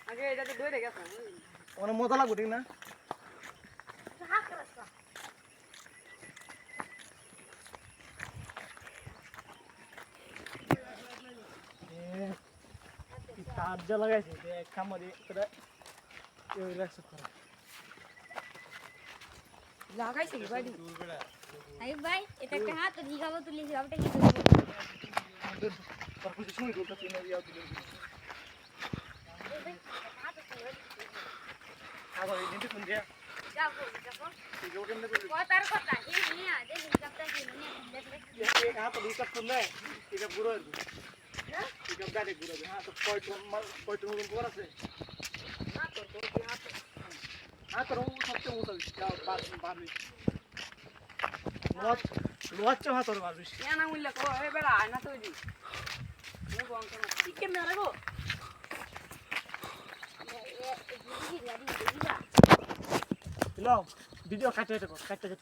আগে এটাতে ধরে গেছে অনেক মজা লাগবে ঠিক না সাহায্য লাগাইছে যে খামারি এটা রাখছে লাগাইছে কি বাড়ি আই ভাই এটা একটা হাত দিগাবো তুলি যাবটা কি তার কিছু শুনে করতে না ইয়া দিলে আবার এই দিনটা কোন দিয়া যাবো এই জোর কেন করে কথার কথা এই নিয়া যে হিসাবটা কি নিয়া দেখবে এক হাত দিকা করলে এটা পুরো হ্যাঁ এটা গাড়ি পুরো হ্যাঁ তো কয়টো মতন কর আছে না তো তোর কি হাত হ্যাঁ তো সবচেয়ে মোটা বাড়বি লোয়াচ্ছে হাত তোর বাড়বি না মুল্লা কো এ বেড়া আয় না তো দি ও বংশ না টিকে মেরে গো হ্যালো ভিডিও কাটতে